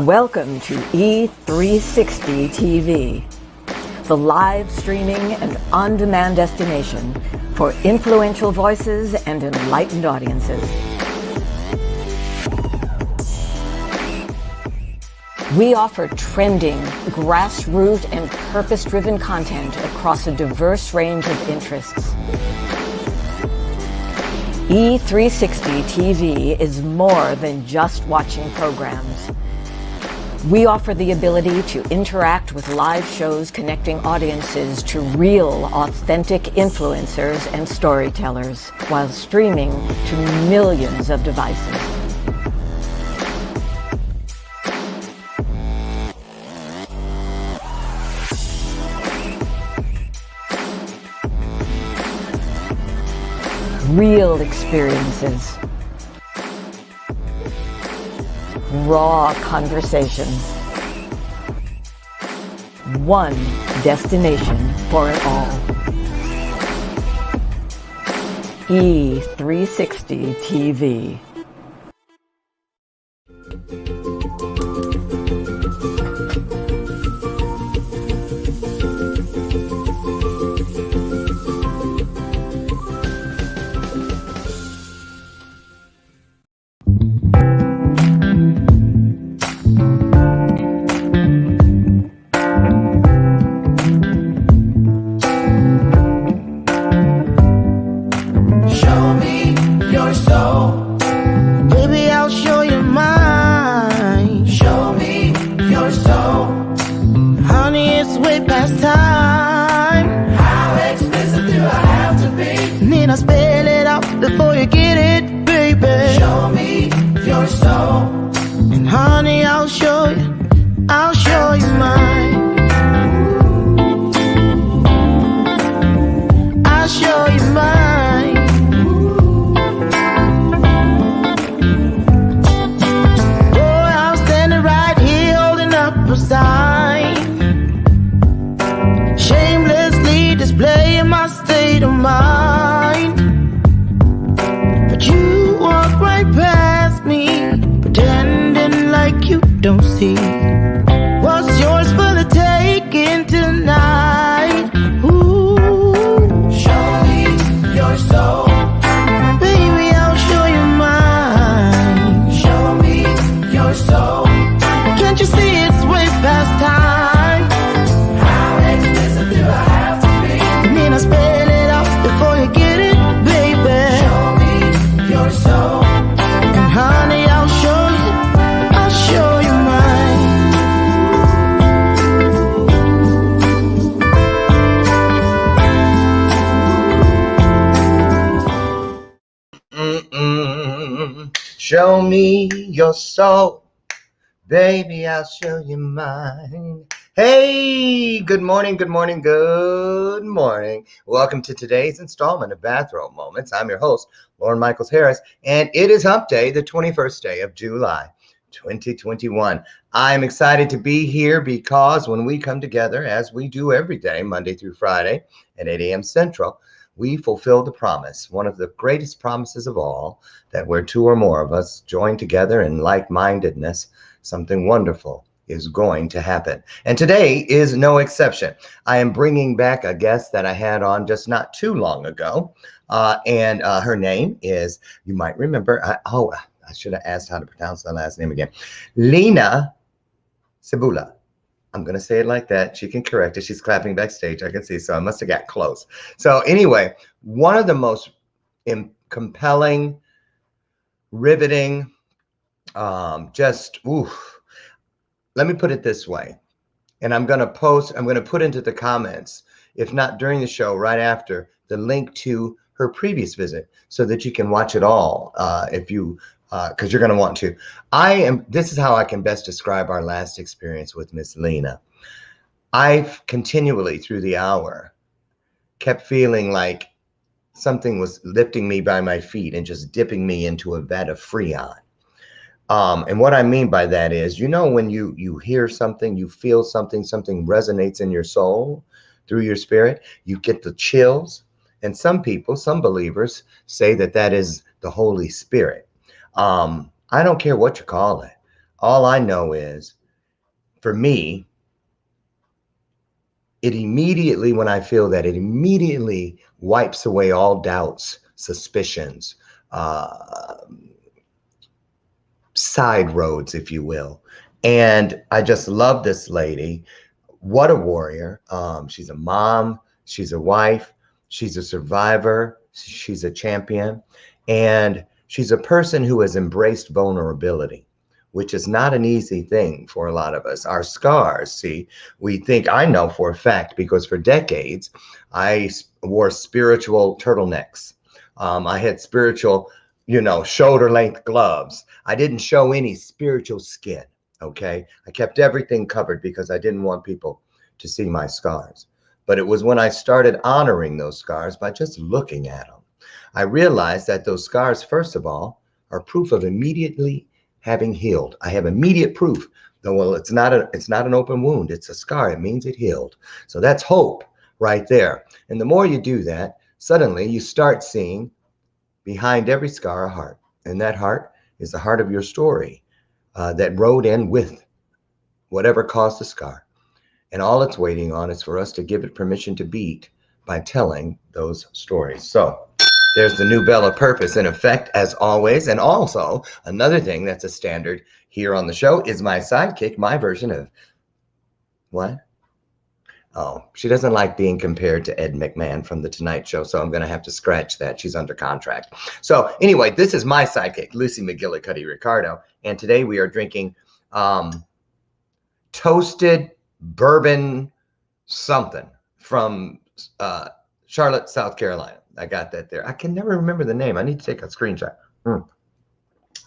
Welcome to E360 TV, the live streaming and on-demand destination for influential voices and enlightened audiences. We offer trending, grassroots, and purpose-driven content across a diverse range of interests. E360 TV is more than just watching programs. We offer the ability to interact with live shows connecting audiences to real, authentic influencers and storytellers while streaming to millions of devices. Real experiences. Raw conversation. One destination for it all. E360 TV. Show me your soul, baby, I'll show you mine. Hey, good morning, good morning, good morning. Welcome to today's installment of Bathrobe Moments. I'm your host, Lauren Michaels Harris, and it is Hump Day, the 21st day of July, 2021. I'm excited to be here because when we come together, as we do every day, Monday through Friday at 8 a.m. Central, we fulfill the promise, one of the greatest promises of all, that where two or more of us join together in like-mindedness, something wonderful is going to happen. And today is no exception. I am bringing back a guest that I had on just not too long ago. And her name is, you might remember, I should have asked how to pronounce that last name again. Lena Cebula. I'm going to say it like that. She can correct it. She's clapping backstage. I can see. So I must have got close. So anyway, one of the most compelling, riveting, let me put it this way. And I'm going to put into the comments, if not during the show, right after, the link to her previous visit so that you can watch it all if you because you're going to want to. This is how I can best describe our last experience with Miss Lena. I've continually through the hour kept feeling like something was lifting me by my feet and just dipping me into a vat of Freon. And what I mean by that is, you know, when you hear something, you feel something, something resonates in your soul through your spirit, you get the chills. And some people, some believers say that that is the Holy Spirit. I don't care what you call it. All I know is, for me, it immediately, when I feel that, it immediately wipes away all doubts, suspicions, side roads, if you will. And I just love this lady. What a warrior. She's a mom, she's a wife, she's a survivor, she's a champion, and she's a person who has embraced vulnerability, which is not an easy thing for a lot of us. Our scars, see, we think, I know for a fact, because for decades, I wore spiritual turtlenecks. I had spiritual, shoulder length gloves. I didn't show any spiritual skin. Okay. I kept everything covered because I didn't want people to see my scars. But it was when I started honoring those scars by just looking at them, I realized that those scars, first of all, are proof of immediately having healed. I have immediate proof. Well, it's not an open wound. It's a scar. It means it healed. So that's hope right there. And the more you do that, suddenly you start seeing behind every scar a heart. And that heart is the heart of your story. That rode in with whatever caused the scar. And all it's waiting on is for us to give it permission to beat by telling those stories. So there's the new bell of purpose in effect, as always. And also, another thing that's a standard here on the show is my sidekick, my version of what? Oh, she doesn't like being compared to Ed McMahon from The Tonight Show, so I'm going to have to scratch that. She's under contract. So anyway, this is my sidekick, Lucy McGillicuddy Ricardo, and today we are drinking toasted bourbon something from Charlotte, South Carolina. I got that there. I can never remember the name. I need to take a screenshot.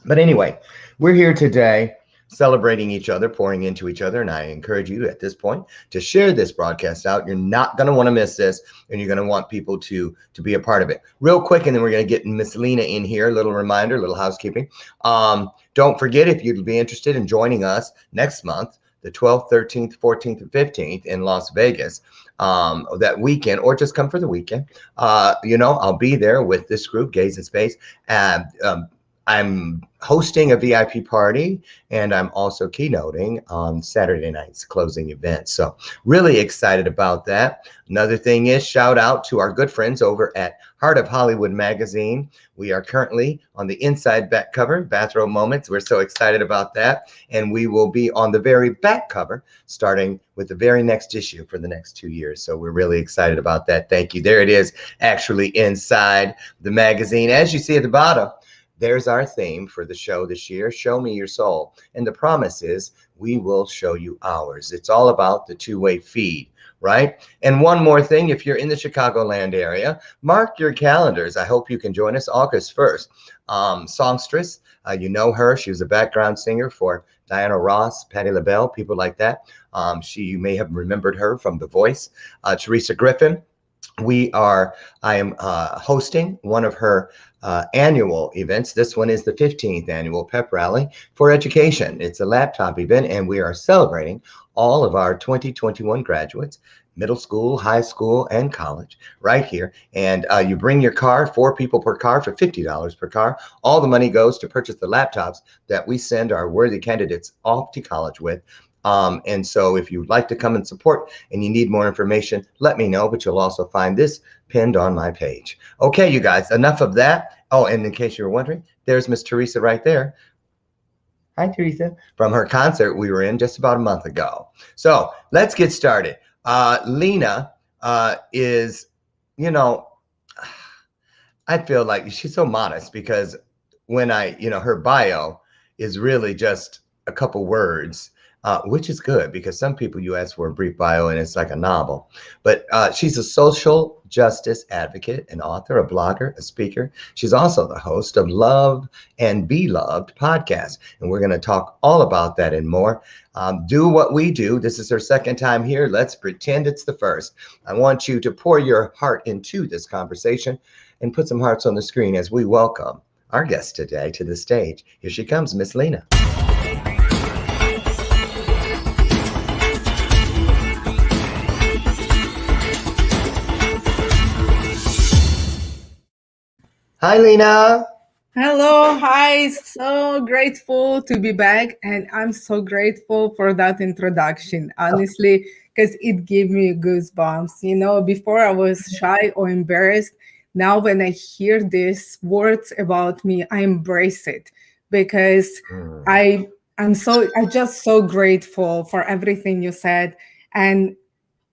But anyway, we're here today celebrating each other, pouring into each other. And I encourage you at this point to share this broadcast out. You're not going to want to miss this, and you're going to want people to be a part of it. Real quick, and then we're going to get Miss Lena in here. A little reminder, a little housekeeping. Don't forget, if you'd be interested in joining us next month, the 12th, 13th, 14th, and 15th in Las Vegas, that weekend, or just come for the weekend. I'll be there with this group, Gaze in Space. I'm hosting a VIP party, and I'm also keynoting on Saturday night's closing event. So really excited about that. Another thing is, shout out to our good friends over at Heart of Hollywood magazine. We are currently on the inside back cover, Bathrobe Moments. We're so excited about that. And we will be on the very back cover, starting with the very next issue for the next 2 years. So we're really excited about that. Thank you. There it is, actually inside the magazine. As you see at the bottom, there's our theme for the show this year, Show Me Your Soul. And the promise is we will show you ours. It's all about the two-way feed, right? And one more thing, if you're in the Chicagoland area, mark your calendars. I hope you can join us August 1st. Songstress, you know her. She was a background singer for Diana Ross, Patti LaBelle, people like that. You may have remembered her from The Voice. Teresa Griffin. I am hosting one of her annual events. This one is the 15th annual Pep Rally for Education. It's a laptop event, and we are celebrating all of our 2021 graduates, middle school, high school, and college right here. And you bring your car, 4 people per car for $50 per car. All the money goes to purchase the laptops that we send our worthy candidates off to college with. And so if you'd like to come and support and you need more information, let me know, but you'll also find this pinned on my page. Okay, you guys, enough of that. Oh, and in case you were wondering, there's Miss Teresa right there. Hi, Teresa. From her concert we were in just about a month ago. So let's get started. Lena is, I feel like she's so modest, because when her bio is really just a couple words, which is good, because some people, you ask for a brief bio and it's like a novel. But she's a social justice advocate, an author, a blogger, a speaker. She's also the host of Love and Be Loved podcast. And we're going to talk all about that and more. Do what we do. This is her second time here. Let's pretend it's the first. I want you to pour your heart into this conversation and put some hearts on the screen as we welcome our guest today to the stage. Here she comes, Miss Lena. Hi, Lena. Hello, hi. So grateful to be back. And I'm so grateful for that introduction, honestly, because it gave me goosebumps. Before I was shy or embarrassed. Now, when I hear these words about me, I embrace it because Mm, I I'm just so grateful for everything you said. And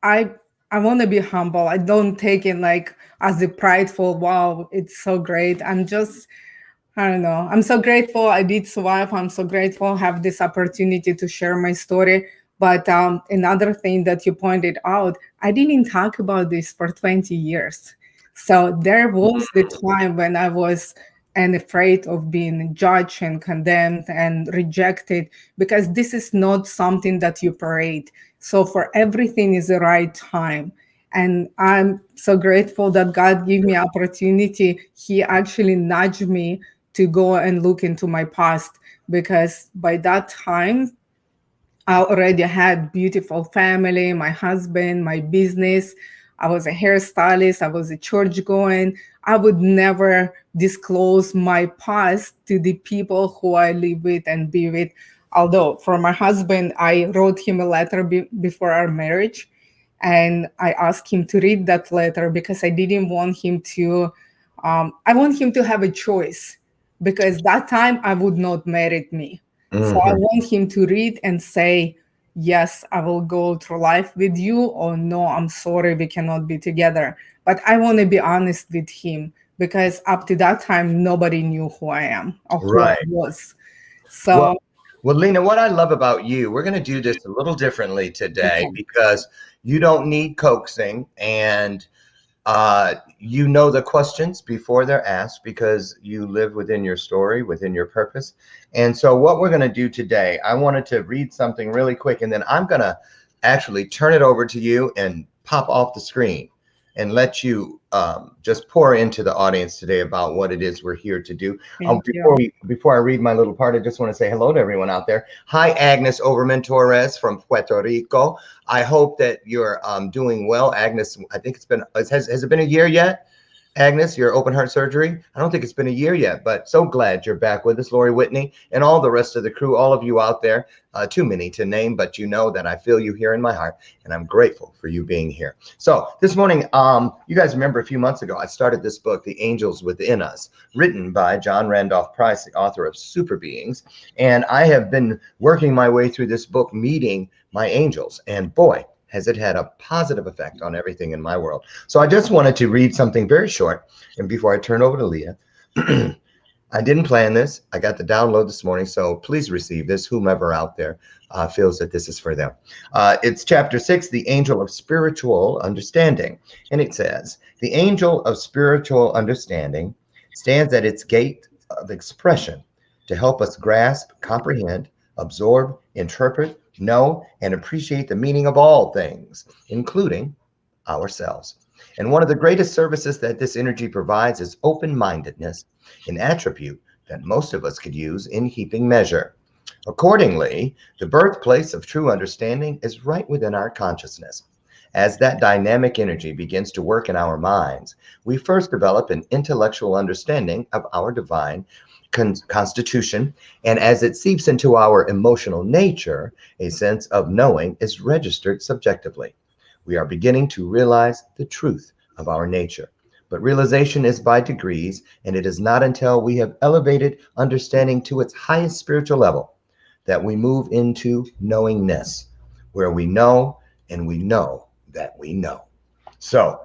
I I want to be humble. I don't take it like as a prideful, wow, it's so great. I don't know. I'm so grateful I did survive. I'm so grateful I have this opportunity to share my story. But another thing that you pointed out, I didn't talk about this for 20 years. So there was the time when I was and afraid of being judged and condemned and rejected because this is not something that you parade. So for everything is the right time. And I'm so grateful that God gave me opportunity. He actually nudged me to go and look into my past because by that time I already had beautiful family, my husband, my business. I was a hairstylist, I was a church going. I would never disclose my past to the people who I live with and be with. Although for my husband, I wrote him a letter before our marriage, and I asked him to read that letter because I didn't want him to I want him to have a choice because that time I would not marry me. So I mhm. want him to read and say, yes, I will go through life with you, or no, I'm sorry, we cannot be together. But I want to be honest with him because up to that time, nobody knew who I am or who I Right. was. Well, So, well, Lena, what I love about you, we're going to do this a little differently today okay, because you don't need coaxing and you know the questions before they're asked because you live within your story, within your purpose. And so, what we're going to do today, I wanted to read something really quick, and then I'm going to actually turn it over to you and pop off the screen and let you just pour into the audience today about what it is we're here to do. thank Before you. before I read my little part, I just want to say hello to everyone out there. Hi, Agnes Overman Torres from Puerto Rico. I hope that you're doing well, Agnes. I think it's been has it been a year yet? Agnes, your open heart surgery? I don't think it's been a year yet, but so glad you're back with us, Lori Whitney, and all the rest of the crew, all of you out there. Too many to name, but you know that I feel you here in my heart, and I'm grateful for you being here. So this morning, you guys remember a few months ago, I started this book, The Angels Within Us, written by John Randolph Price, the author of Super Beings, and I have been working my way through this book, meeting my angels, and boy, has it had a positive effect on everything in my world. So I just wanted to read something very short. And before I turn over to Leah, I didn't plan this. I got the download this morning. So please receive this, whomever out there feels that this is for them. It's chapter 6, The Angel of Spiritual Understanding. And it says, the angel of spiritual understanding stands at its gate of expression to help us grasp, comprehend, absorb, interpret, know, and appreciate the meaning of all things, including ourselves. And one of the greatest services that this energy provides is open mindedness, an attribute that most of us could use in heaping measure. Accordingly, the birthplace of true understanding is right within our consciousness. As that dynamic energy begins to work in our minds, we first develop an intellectual understanding of our divine constitution, and as it seeps into our emotional nature, a sense of knowing is registered subjectively. We are beginning to realize the truth of our nature. But realization is by degrees, and it is not until we have elevated understanding to its highest spiritual level that we move into knowingness, where we know and we know that we know. So,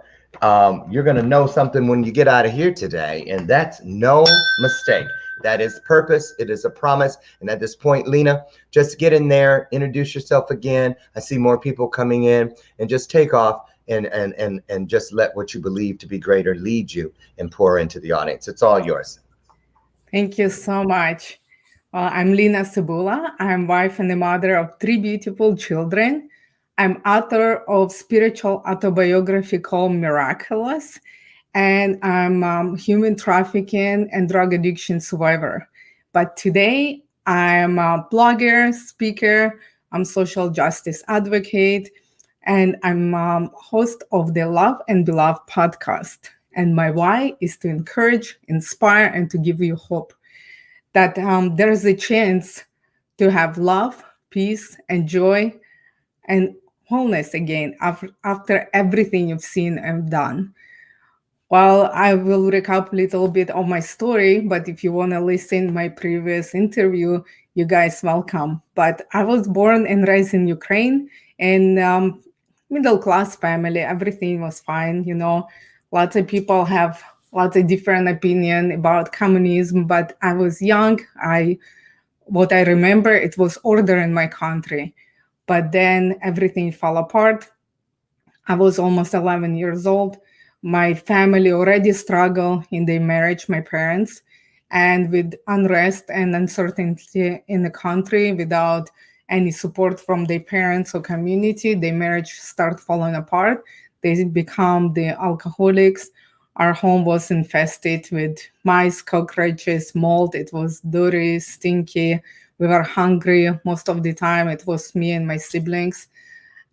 you're going to know something when you get out of here today, and that's no mistake. That is purpose. It is a promise. And at this point, Lena, just get in there, introduce yourself again. I see more people coming in, and just take off and just let what you believe to be greater lead you and pour into the audience. It's all yours. Thank you so much. I'm Lena Cebula. I'm wife and the mother of three beautiful children. I'm author of spiritual autobiography called Miraculous, and I'm human trafficking and drug addiction survivor. But today, I'm a blogger, speaker, I'm social justice advocate, and I'm host of the Love and Beloved podcast. And my why is to encourage, inspire, and to give you hope that there is a chance to have love, peace, and joy and wholeness again after everything you've seen and done. Well, I will recap a little bit of my story, but if you want to listen my previous interview, you guys welcome. But I was born and raised in Ukraine in middle class family. Everything was fine, you know. Lots of people have lots of different opinion about communism, but I was young. What I remember, it was order in my country. But then everything fell apart. I was almost 11 years old. My family already struggled in their marriage, my parents, and with unrest and uncertainty in the country without any support from their parents or community, their marriage start falling apart. They become the alcoholics. Our home was infested with mice, cockroaches, mold. It was dirty, stinky. We were hungry most of the time. It was me and my siblings,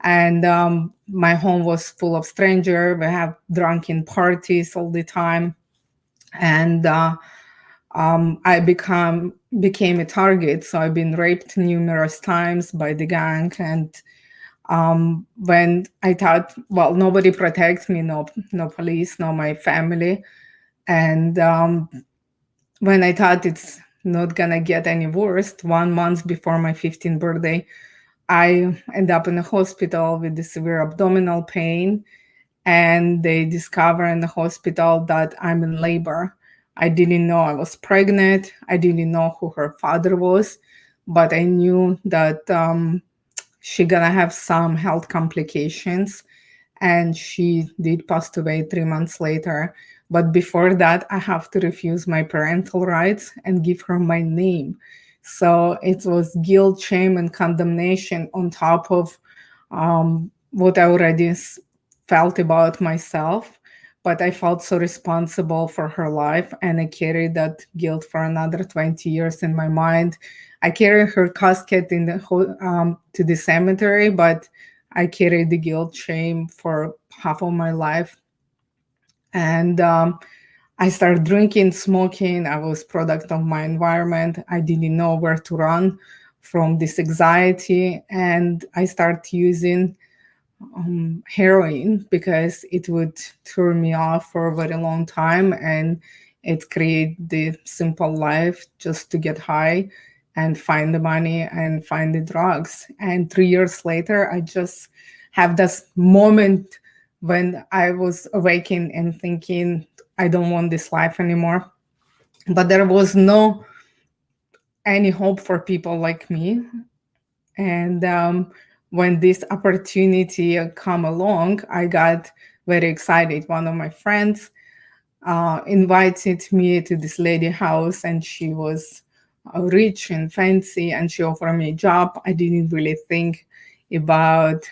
and my home was full of strangers. We have drunken parties all the time, and I became a target. So I've been raped numerous times by the gang, and when I thought, well, nobody protects me, no police, no my family, and when I thought it's not gonna get any worse, 1 month before my 15th birthday, I end up in the hospital with the severe abdominal pain, and they discover in the hospital that I'm in labor. I didn't know I was pregnant. I didn't know who her father was, but I knew that she gonna have some health complications, and she did pass away 3 months later. But before that, I have to refuse my parental rights and give her my name. So it was guilt, shame, and condemnation on top of what I already felt about myself. But I felt so responsible for her life, and I carried that guilt for another 20 years in my mind. I carried her casket in to the cemetery, but I carried the guilt, shame for half of my life. And I started drinking, smoking. I was product of my environment. I didn't know where to run from this anxiety, and I started using heroin because it would turn me off for a very long time, and it created the simple life just to get high and find the money and find the drugs. And 3 years later, I just have this moment when I was awakened and thinking, I don't want this life anymore. But there was no any hope for people like me. And when this opportunity come along, I got very excited. One of my friends invited me to this lady house, and she was rich and fancy, and she offered me a job. I didn't really think about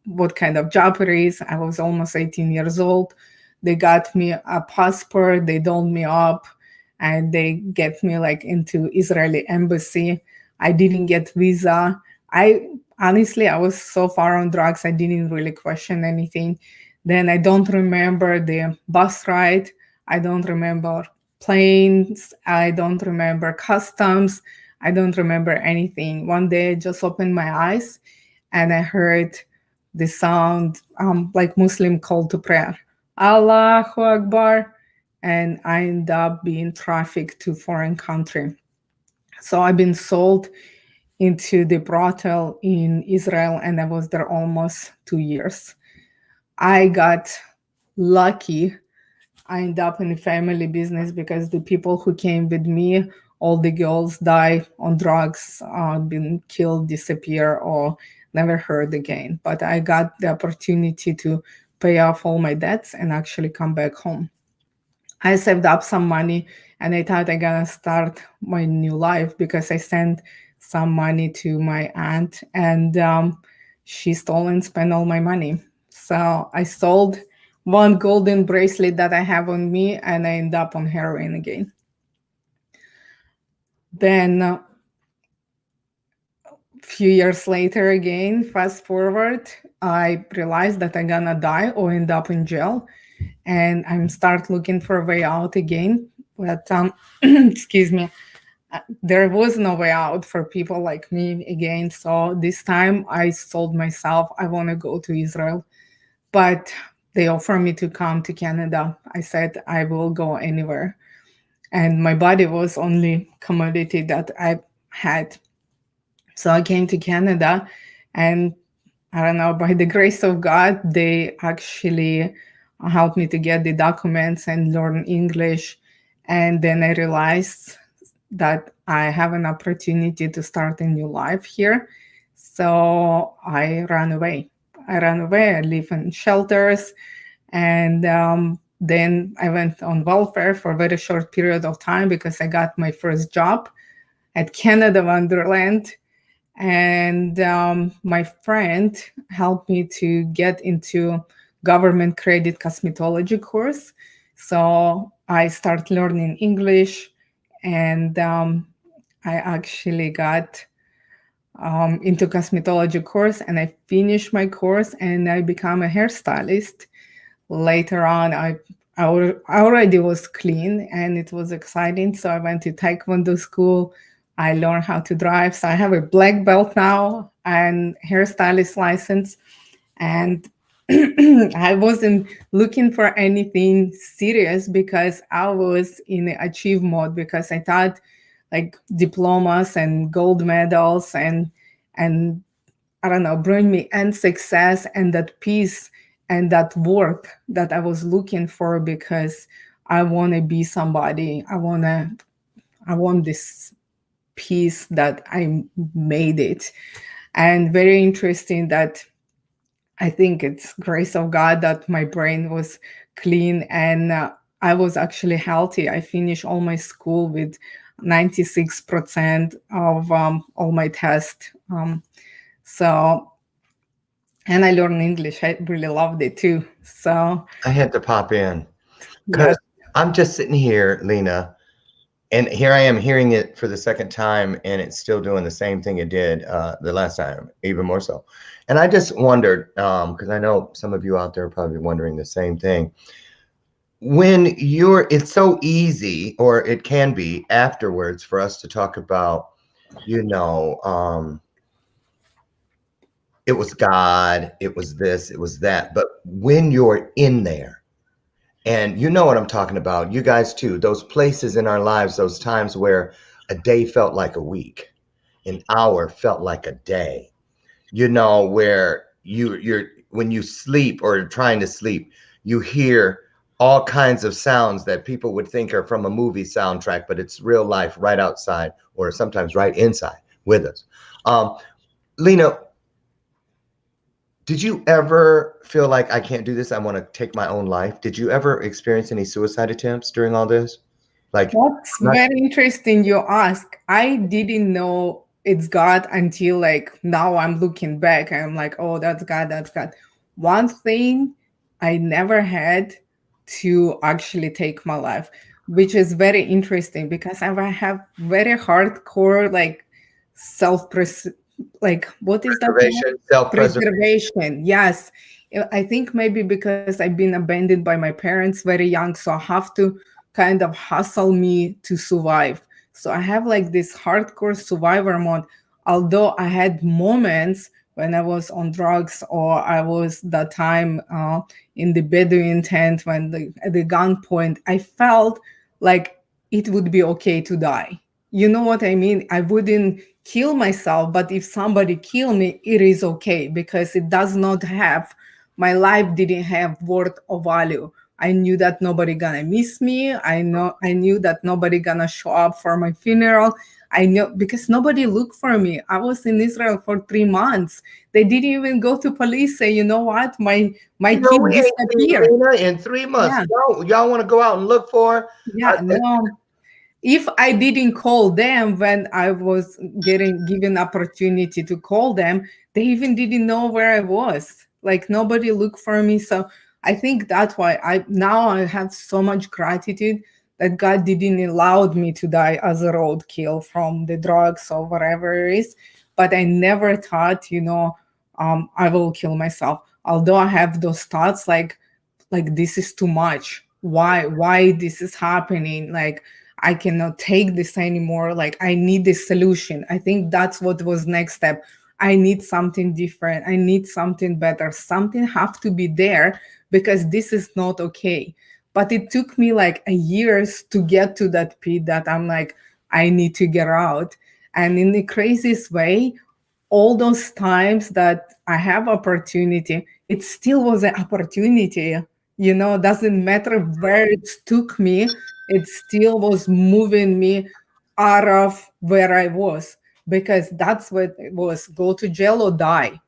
what kind of job it is. I was almost 18 years old. They got me a passport, they dolled me up, and they get me like into Israeli embassy. I didn't get visa. I honestly, I was so far on drugs, I didn't really question anything. Then I don't remember the bus ride. I don't remember planes. I don't remember customs. I don't remember anything. One day I just opened my eyes and I heard the sound like Muslim call to prayer, Allahu Akbar, and I end up being trafficked to foreign country. So I've been sold into the brothel in Israel, and I was there almost 2 years. I got lucky. I ended up in the family business because the people who came with me, all the girls died on drugs, been killed, disappear, or never heard again. But I got the opportunity to pay off all my debts and actually come back home. I saved up some money and I thought I gonna start my new life because I sent some money to my aunt, and she stole and spent all my money. So I sold one golden bracelet that I have on me, and I end up on heroin again. Then few years later, again, fast forward, I realized that I'm gonna die or end up in jail, and I'm start looking for a way out again. But excuse me, there was no way out for people like me again. So this time I told myself I want to go to Israel, but they offered me to come to Canada. I said I will go anywhere, and my body was only commodity that I had. So I came to Canada, and I don't know, by the grace of God, they actually helped me to get the documents and learn English. And then I realized that I have an opportunity to start a new life here. So I ran away. I live in shelters. And then I went on welfare for a very short period of time because I got my first job at Canada Wonderland. And my friend helped me to get into government credit cosmetology course. So I start learning English, and I actually got into cosmetology course, and I finished my course, and I become a hairstylist. Later on, I already was clean, and it was exciting. So I went to Taekwondo school. I learned how to drive. So I have a black belt now and hairstylist license. And I wasn't looking for anything serious because I was in the achieve mode, because I thought like diplomas and gold medals and I don't know, bring me and success and that peace and that work that I was looking for, because I want to be somebody. I want this peace that I made it. And very interesting that I think it's grace of God that my brain was clean, and I was actually healthy. I finished all my school with 96% of all my tests. So, and I learned English. I really loved it too. So, I had to pop in yes. because I'm just sitting here, Lena, and here I am hearing it for the second time, and it's still doing the same thing it did the last time, even more so. And I just wondered, because I know some of you out there are probably wondering the same thing. When it's so easy, or it can be afterwards, for us to talk about, it was God, it was this, it was that. But when you're in there, and you know what I'm talking about, you guys too, those places in our lives, those times where a day felt like a week, an hour felt like a day, where you're when you sleep or trying to sleep, you hear all kinds of sounds that people would think are from a movie soundtrack, but it's real life right outside, or sometimes right inside with us. Lena, did you ever feel like, I can't do this, I want to take my own life? Did you ever experience any suicide attempts during all this? Like, That's very interesting you ask. I didn't know it's God until like now I'm looking back and I'm like, oh, that's God, that's God. One thing I never had to actually take my life, which is very interesting because I have very hardcore like self like what is that word? self-preservation. Preservation. Yes. I think maybe because I've been abandoned by my parents very young, so I have to kind of hustle me to survive. So I have like this hardcore survivor mode. Although I had moments when I was on drugs, or I was that time in the Bedouin tent when at the gunpoint, I felt like it would be okay to die. You know what I mean? I wouldn't kill myself, but if somebody kill me, it is okay because it does not have, my life didn't have worth or value. I knew that nobody gonna miss me. I knew that nobody gonna show up for my funeral. I know because nobody looked for me. I was in Israel for 3 months. They didn't even go to police say, you know what, my kid We ain't seen disappeared. Lena in 3 months. Yeah, Y'all want to go out and look for her? yeah, no. If I didn't call them when I was given opportunity to call them, they even didn't know where I was. Like nobody looked for me. So I think that's why I have so much gratitude that God didn't allow me to die as a roadkill from the drugs or whatever it is. but I never thought, I will kill myself. Although I have those thoughts like this is too much. Why this is happening? Like I cannot take this anymore. Like I need this solution. I think that's what was next step. I need something different. I need something better. Something have to be there because this is not okay. But it took me like a years to get to that pit that I'm like, I need to get out. And in the craziest way, all those times that I have opportunity, it still was an opportunity. Doesn't matter where it took me, it still was moving me out of where I was, because that's what it was: go to jail or die.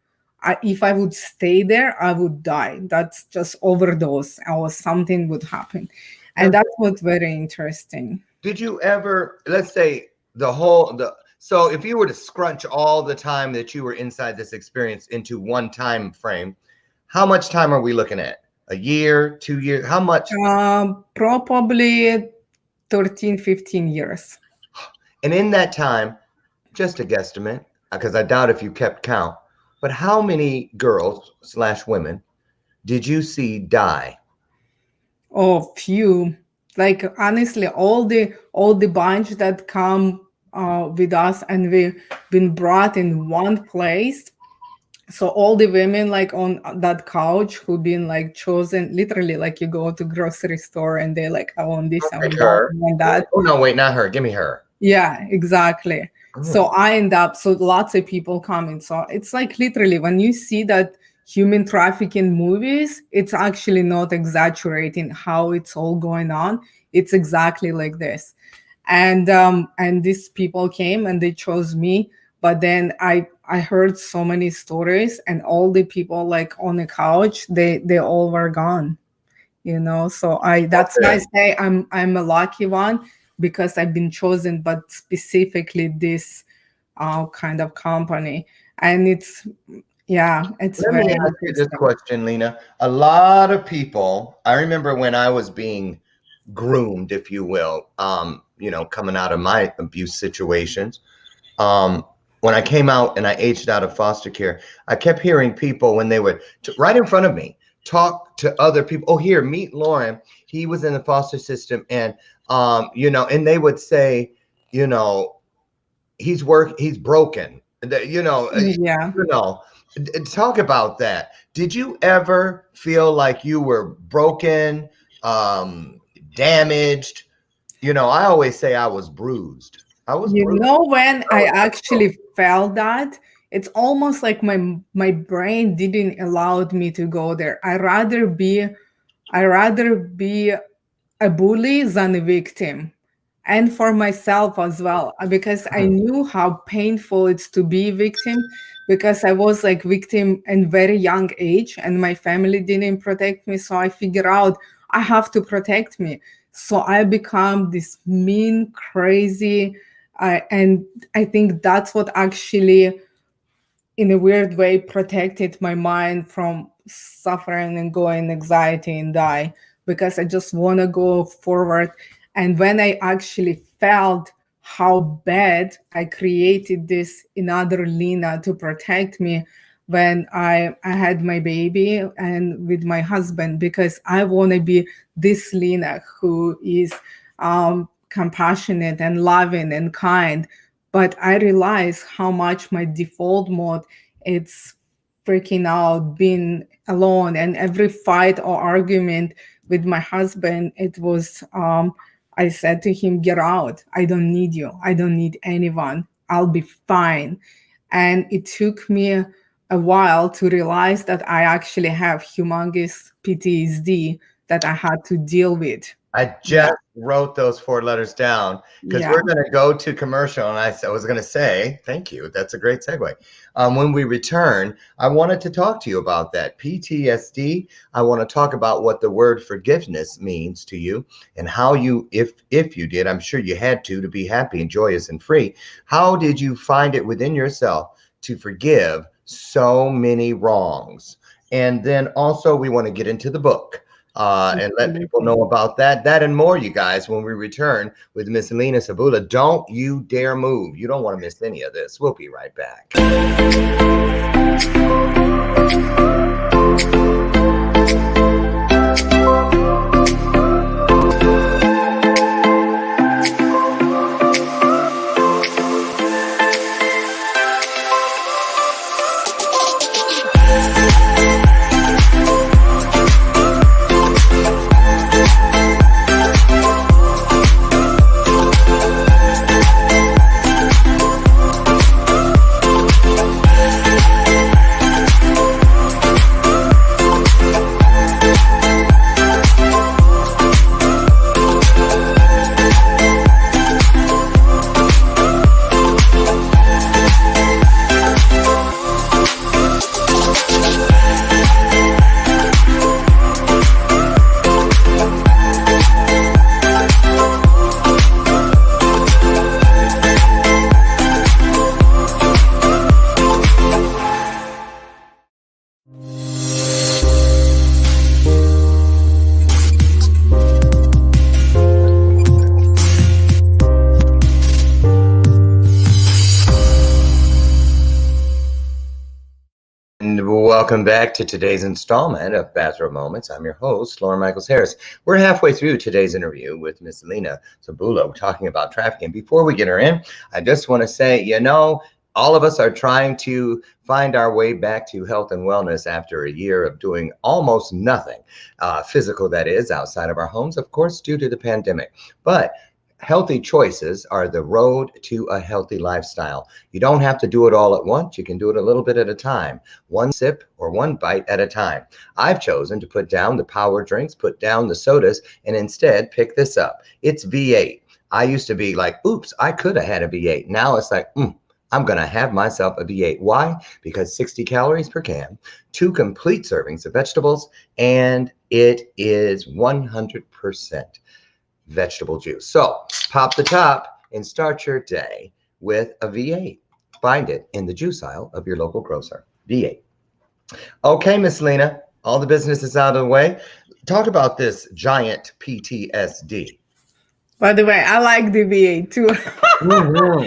If I would stay there, I would die. That's just overdose or something would happen. Now, And that's what's very interesting. did you ever, let's say so if you were to scrunch all the time that you were inside this experience into one time frame, how much time are we looking at? A year, 2 years? How much? Probably 13, 15 years. And in that time, just a guesstimate, because I doubt if you kept count, but how many girls/women did you see die? Oh, few. Like honestly, all the bunch that come with us, and we've been brought in one place. So all the women like on that couch who been like chosen, literally, like you go to grocery store and they like, I want this, I Like want that, her. I want that. Oh no, wait, not her. Give me her. Yeah, exactly. So Oh, I end up, so lots of people coming. So it's like literally when you see that human trafficking movies, it's actually not exaggerating how it's all going on. It's exactly like this. And these people came and they chose me. But then I heard so many stories, and all the people like on the couch, they all were gone. So that's why I okay. say I'm a lucky one, because I've been chosen, but specifically this kind of company. And it's Let very me ask you this interesting. question, Lena. A lot of people, I remember when I was being groomed, if you will, coming out of my abuse situations. When I came out and I aged out of foster care, I kept hearing people when they were right in front of me talk to other people. Oh, here, meet Lauren. He was in the foster system, and and they would say, you know, he's broken. Yeah. You know, talk about that. Did you ever feel like you were broken, damaged? I always say I was bruised. I was bruised. When I I was broke. actually felt that, it's almost like my brain didn't allow me to go there. I rather be a bully than a victim, and for myself as well, because I Mm. knew how painful it's to be victim, because I was like victim in very young age and my family didn't protect me. So I figure out I have to protect me. So I become this mean, crazy, and I think that's what actually, in a weird way, protected my mind from suffering and going anxiety and die, because I just want to go forward. And when I actually felt how bad, I created this another Lena to protect me when I had my baby and with my husband, because I want to be this Lena who is compassionate and loving and kind. But I realize how much my default mode, it's freaking out, being alone, and every fight or argument with my husband, it was I said to him, get out, I don't need you, I don't need anyone, I'll be fine. And it took me a while to realize that I actually have humongous PTSD that I had to deal with. I Yeah. just wrote those 4 letters down because Yeah. we're going to go to commercial. And I was going to say, thank you. That's a great segue. When we return, I wanted to talk to you about that PTSD. I want to talk about what the word forgiveness means to you and how you, if you did, I'm sure you had to be happy and joyous and free. How did you find it within yourself to forgive so many wrongs? And then also we want to get into the book. and let people know about that and more, you guys, when we return with Miss Lena Cebula. Don't you dare move. You don't want to miss any of this. We'll be right back. Welcome back to today's installment of Bathrobe Moments. I'm your host, Lauren Michaels Harris. We're halfway through today's interview with Miss Lena Cebula, talking about trafficking. Before we get her in, I just want to say, all of us are trying to find our way back to health and wellness after a year of doing almost nothing, physical that is, outside of our homes, of course, due to the pandemic. But healthy choices are the road to a healthy lifestyle. You don't have to do it all at once. You can do it a little bit at a time, one sip or one bite at a time. I've chosen to put down the power drinks, put down the sodas, and instead pick this up. It's V8. I used to be like, oops, I could have had a V8. Now it's like, I'm going to have myself a V8. Why? Because 60 calories per can, 2 complete servings of vegetables, and it is 100% vegetable juice. So pop the top and start your day with a V8. Find it in the juice aisle of your local grocer. V8. Okay, Miss Lena, all the business is out of the way. Talk about this giant PTSD. By the way, I like the V8 too. Mm-hmm.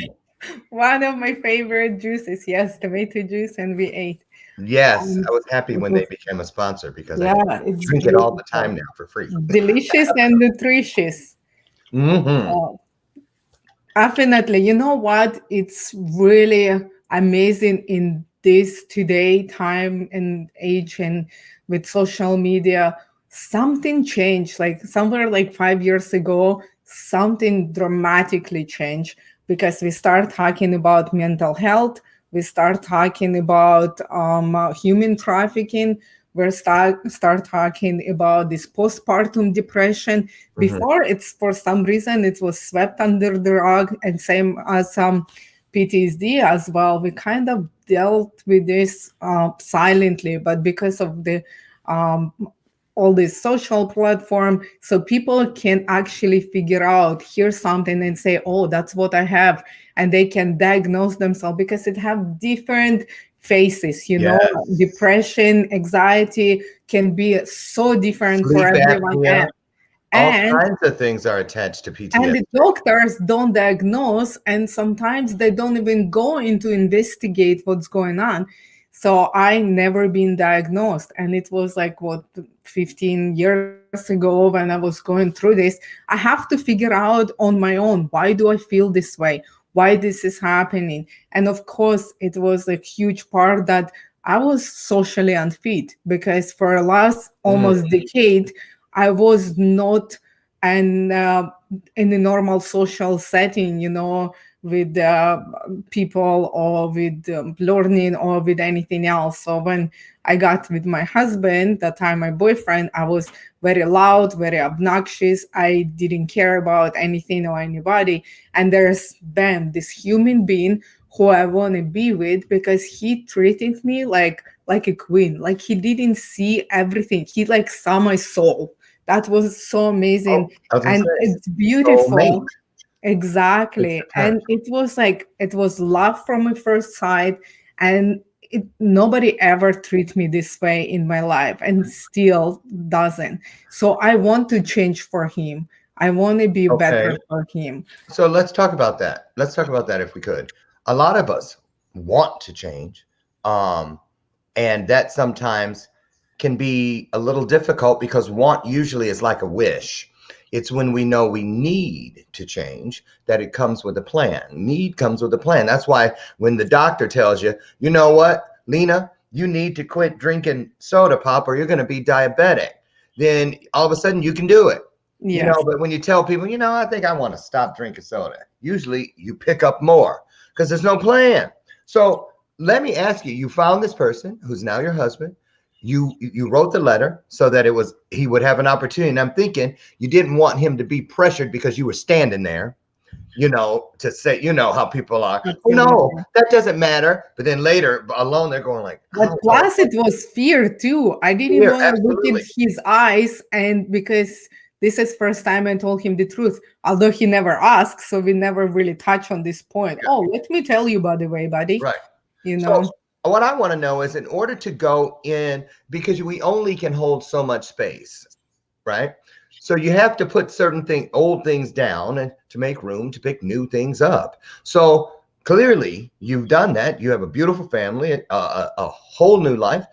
One of my favorite juices, yes, tomato juice and V8. Yes, I was happy when they became a sponsor because I it's drink it all the time now for free. Delicious and nutritious. Mm-hmm. Definitely. You know what? It's really amazing in this today time and age, and with social media, something changed. Like somewhere like 5 years ago, something dramatically changed because we start talking about mental health. We start talking about human trafficking. We start talking about this postpartum depression. Before, it's for some reason it was swept under the rug, and same as PTSD as well. We kind of dealt with this silently, but because of the all this social platform, so people can actually figure out, hear something and say, oh, that's what I have, and they can diagnose themselves because it have different faces, depression, anxiety can be so different Sleep for everyone. apnea. All And kinds of things are attached to PTSD. and the doctors don't diagnose, and sometimes they don't even go into investigate what's going on. So I never been diagnosed, and it was like 15 years ago when I was going through this. I have to figure out on my own, why do I feel this way? Why this is happening? And of course, it was a huge part that I was socially unfit, because for the last almost decade, I was not and in a normal social setting, with people or with learning or with anything else. So when I got with my husband, that time my boyfriend, I was very loud, very obnoxious. I didn't care about anything or anybody. And there's been this human being who I want to be with, because he treated me like a queen. Like he didn't see everything. He like saw my soul. That was so amazing. And it's beautiful. Exactly. And it was love from a first sight. And nobody ever treat me this way in my life and still doesn't. So I want to change for him. I want to be Okay. better for him. So let's talk about that. Let's talk about that if we could. A lot of us want to change. Um, and that sometimes can be a little difficult because want usually is like a wish. It's when we know we need to change that it comes with a plan. Need comes with a plan. That's why when the doctor tells you, you know what, Lena, you need to quit drinking soda pop or you're going to be diabetic, then all of a sudden you can do it. Yes. But when you tell people, I think I want to stop drinking soda, usually you pick up more because there's no plan. So let me ask you, you found this person who's now your husband. You wrote the letter so that he would have an opportunity. And I'm thinking you didn't want him to be pressured because you were standing there, to say, how people are, Absolutely. that doesn't matter. But then later alone, they're going like, But oh, plus, it was fear too. I didn't here, want to look in absolutely. his eyes, and because this is first time I told him the truth, although he never asked, so we never really touch on this point. Yeah. Oh, let me tell you, by the way, buddy. Right. You So know. what I want to know is in order to go in, because we only can hold so much space, right? So you have to put certain old things down and to make room to pick new things up. So clearly you've done that. You have a beautiful family, a whole new life.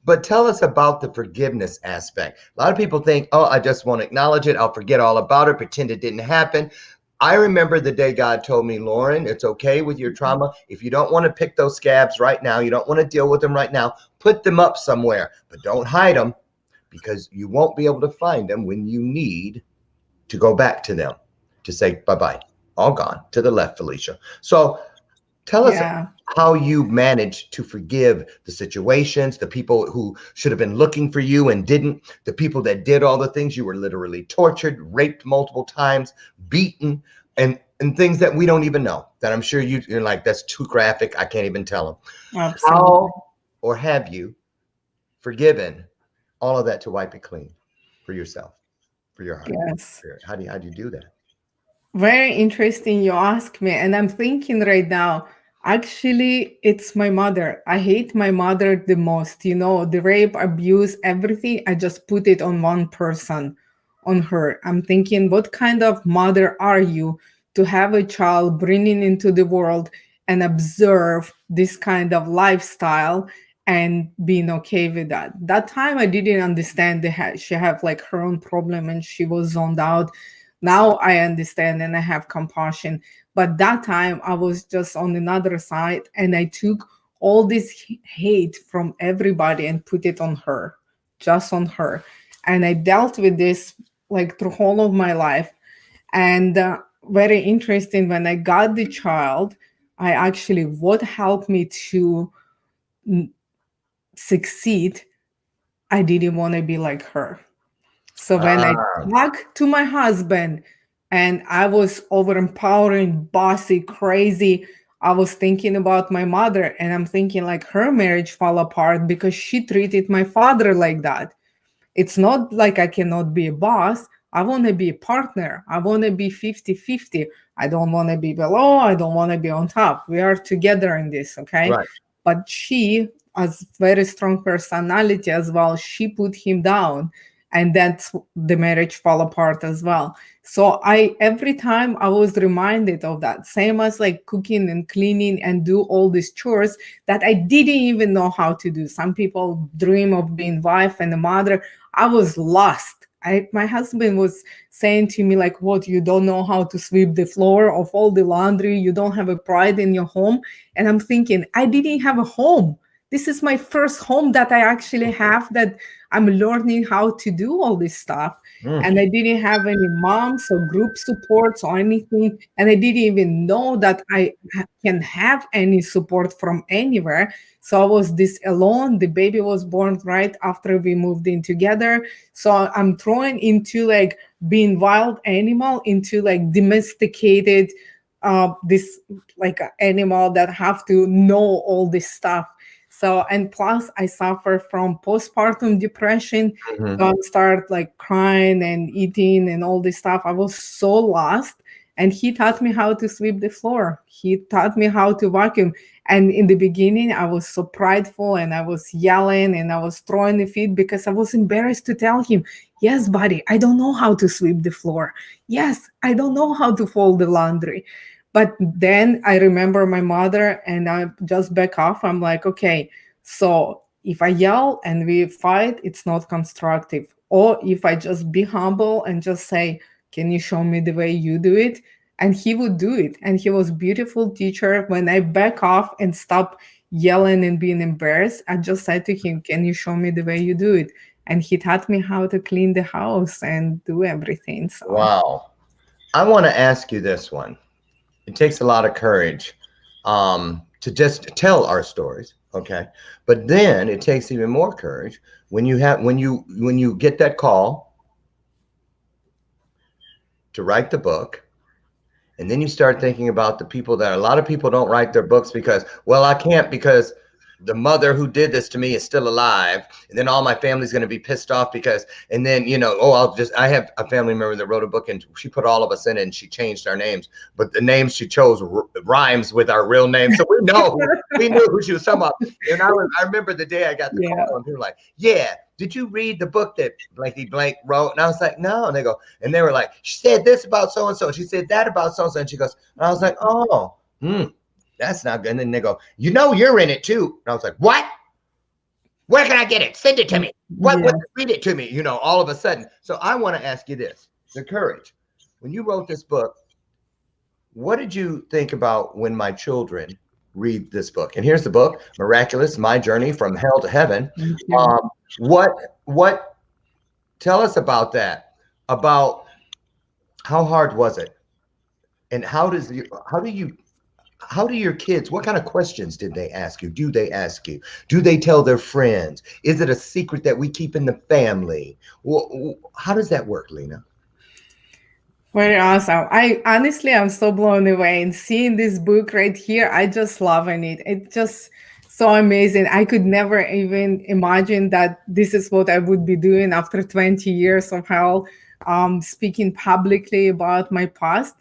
But tell us about the forgiveness aspect. A lot of people think, oh, I just want to acknowledge it. I'll forget all about it, pretend it didn't happen. I remember the day God told me, Lauren, it's okay with your trauma. If you don't want to pick those scabs right now, you don't want to deal with them right now, put them up somewhere, but don't hide them because you won't be able to find them when you need to go back to them to say bye-bye. All gone to the left, Felicia. So tell us Yeah. how you managed to forgive the situations, the people who should have been looking for you and didn't, the people that did all the things. You were literally tortured, raped multiple times, beaten, and things that we don't even know, that I'm sure you're like, that's too graphic, I can't even tell them. Absolutely. How or have you forgiven all of that to wipe it clean for yourself, for your heart? Yes. How do you do that? Very interesting you ask me. And I'm thinking right now, actually, it's my mother. I hate my mother the most. The rape, abuse, everything. I just put it on one person, on her. I'm thinking, what kind of mother are you to have a child bringing into the world and observe this kind of lifestyle and being okay with that? That time I didn't understand she have like her own problem and she was zoned out. Now I understand and I have compassion. But that time I was just on another side and I took all this hate from everybody and put it on her, just on her. And I dealt with this like through whole of my life. And very interesting, when I got the child, what helped me to succeed, I didn't want to be like her. So when I Ah, talked to my husband and I was over empowering, bossy, crazy, I was thinking about my mother and I'm thinking like her marriage fell apart because she treated my father like that. It's not like I cannot be a boss. I want to be a partner. I want to be 50-50. I don't want to be below. I don't want to be on top. We are together in this, okay? right. But she has very strong personality as well. She put him down and that's the marriage fall apart as well. So every time I was reminded of that, same as like cooking and cleaning and do all these chores that I didn't even know how to do. Some people dream of being wife and a mother. I was lost. My husband was saying to me like, what, you don't know how to sweep the floor of all the laundry, you don't have a pride in your home. And I'm thinking, I didn't have a home. This is my first home that I actually have, that I'm learning how to do all this stuff. Mm. And I didn't have any moms or group supports or anything. And I didn't even know that I can have any support from anywhere. So I was this alone. The baby was born right after we moved in together. So I'm thrown into like being wild animal into like domesticated, this like animal that have to know all this stuff. So, and plus I suffer from postpartum depression. Mhm. So I start like crying and eating and all this stuff. I was so lost. And he taught me how to sweep the floor. He taught me how to vacuum. And in the beginning, I was so prideful and I was yelling and I was throwing the feet because I was embarrassed to tell him, yes, buddy, I don't know how to sweep the floor. Yes, I don't know how to fold the laundry. But then I remember my mother and I just back off. I'm like, okay, so if I yell and we fight, it's not constructive. Or if I just be humble and just say, can you show me the way you do it? And he would do it. And he was beautiful teacher. When I back off and stop yelling and being embarrassed, I just said to him, can you show me the way you do it? And he taught me how to clean the house and do everything. So Wow. I want to ask you this one. It takes a lot of courage to just tell our stories, okay? But then it takes even more courage when you get that call to write the book, and then you start thinking about the people that a lot of people don't write their books because, well, I can't because the mother who did this to me is still alive, and then all my family's going to be pissed off because, and then, you know, I have a family member that wrote a book and she put all of us in it and she changed our names, but the names she chose rhymes with our real name. So we knew who she was talking about. And I remember the day I got the call and they were like, yeah, did you read the book that Blanky Blank wrote? And I was like, no. And they were like, she said this about so-and-so. She said that about so-and-so. And she goes, and I was like, oh, that's not good. And then they go, you know, you're in it too. And I was like, what? Where can I get it? Send it to me. What? Read it to me, you know, all of a sudden. So I want to ask you this, the courage. When you wrote this book, what did you think about when my children read this book? And here's the book, Miraculous, My Journey from Hell to Heaven. What, tell us about that, about how hard was it? And how do your kids, what kind of questions did they ask you? Do they ask you? Do they tell their friends? Is it a secret that we keep in the family? Well, how does that work, Lena? Very awesome. I'm so blown away. And seeing this book right here, I just loving it. It's just so amazing. I could never even imagine that this is what I would be doing after 20 years of hell, speaking publicly about my past.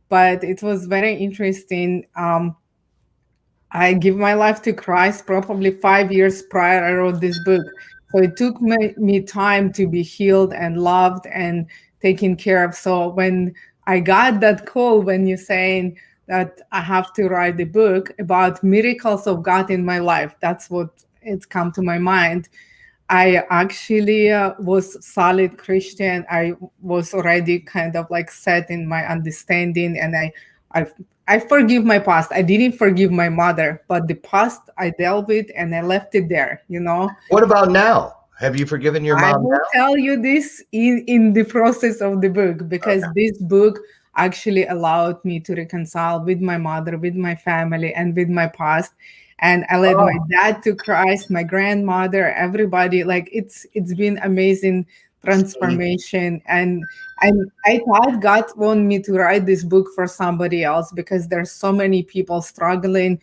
But it was very interesting. I give my life to Christ probably 5 years prior I wrote this book. So it took me time to be healed and loved and taken care of. So when I got that call, when you're saying that I have to write the book about miracles of God in my life, that's what it's come to my mind. I actually was solid Christian. I was already kind of like set in my understanding, and I forgive my past. I didn't forgive my mother, but the past I dealt with and I left it there, you know. What about now? Have you forgiven your mom I will tell you this in the process of the book, because this book actually allowed me to reconcile with my mother, with my family, and with my past. And I led my dad to Christ, my grandmother, everybody. Like it's been amazing transformation. And I thought God wanted me to write this book for somebody else, because there's so many people struggling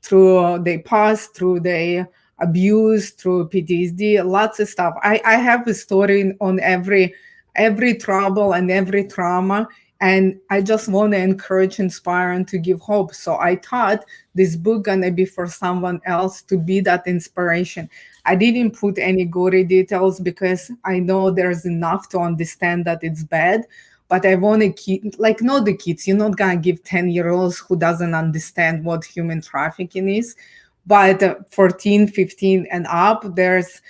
through their past, through their abuse, through PTSD, lots of stuff. I have a story on every trouble and every trauma. And I just want to encourage, inspire, and to give hope. So I thought this book gonna be for someone else to be that inspiration. I didn't put any gory details because I know there's enough to understand that it's bad. But I want to keep, like, not the kids. You're not gonna give 10-year-olds who doesn't understand what human trafficking is. But 14, 15 and up, there's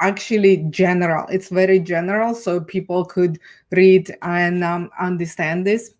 actually general. It's very general, so people could read and understand this.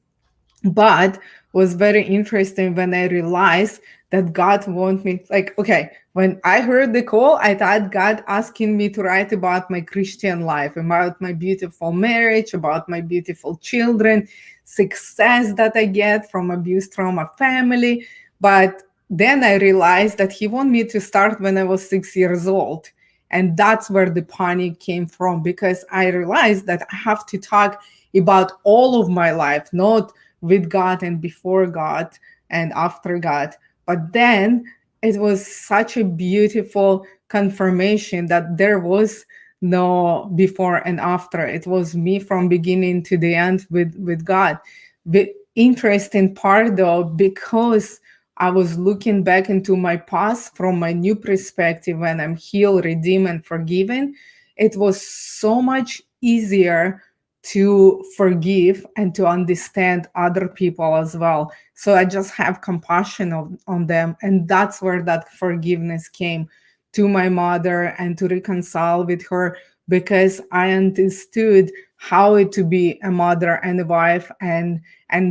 But was very interesting when I realized that God wants me, like, okay, when I heard the call, I thought God asking me to write about my Christian life, about my beautiful marriage, about my beautiful children, success that I get from abuse trauma family. But then I realized that he wanted me to start when I was 6 years old. And that's where the panic came from, because I realized that I have to talk about all of my life, not with God and before God and after God. But then it was such a beautiful confirmation that there was no before and after. It was me from beginning to the end with God. The interesting part though, because I was looking back into my past from my new perspective when I'm healed, redeemed, and forgiven, it was so much easier to forgive and to understand other people as well. So I just have compassion on them. And that's where that forgiveness came to my mother and to reconcile with her, because I understood how it to be a mother and a wife, and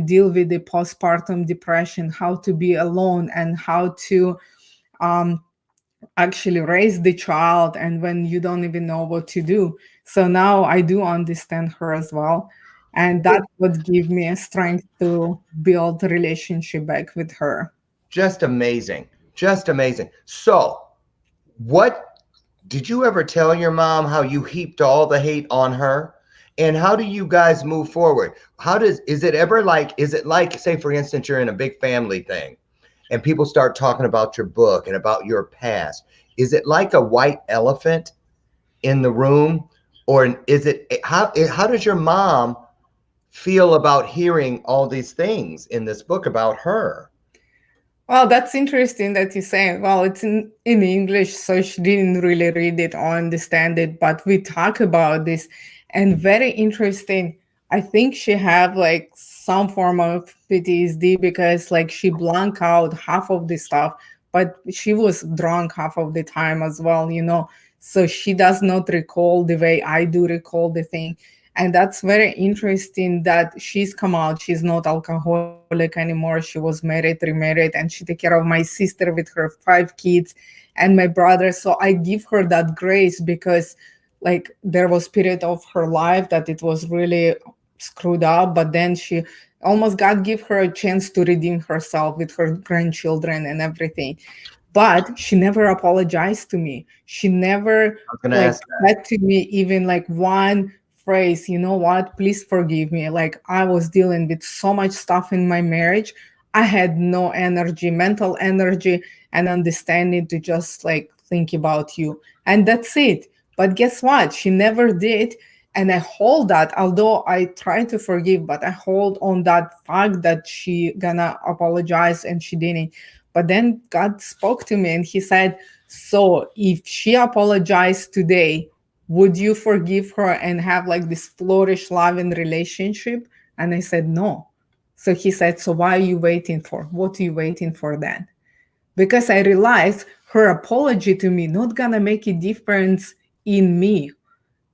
deal with the postpartum depression, how to be alone, and how to um, actually raise the child, and when you don't even know what to do. So now I do understand her as well, and that's what gave me a strength to build a relationship back with her. Just amazing. Just amazing. So, what did you ever tell your mom how you heaped all the hate on her? And how do you guys move forward? Is it ever like, is it like, say, for instance, you're in a big family thing and people start talking about your book and about your past? Is it like a white elephant in the room? Or is it, how does your mom feel about hearing all these things in this book about her? Well, that's interesting that you say. Well, it's in English, so she didn't really read it or understand it, but we talk about this, and very interesting. I think she have like some form of PTSD, because like she blank out half of the stuff, but she was drunk half of the time as well, you know. So she does not recall the way I do recall the thing. And that's very interesting that she's come out. She's not alcoholic anymore. She was married, remarried, and she take care of my sister with her 5 kids and my brother. So I give her that grace, because like there was period of her life that it was really screwed up, but then she almost God give her a chance to redeem herself with her grandchildren and everything. But she never apologized to me. She never I was going to like ask that. said to me even like one phrase, you know what, please forgive me. Like I was dealing with so much stuff in my marriage. I had no energy, mental energy, and understanding to just like think about you. And that's it. But guess what? She never did. And I hold that, although I try to forgive, but I hold on that fact that she gonna apologize and she didn't. But then God spoke to me and he said, so if she apologized today, would you forgive her and have like this flourish love and relationship? And I said no. So he said, so why are you waiting for? What are you waiting for then? Because I realized her apology to me not gonna make a difference in me.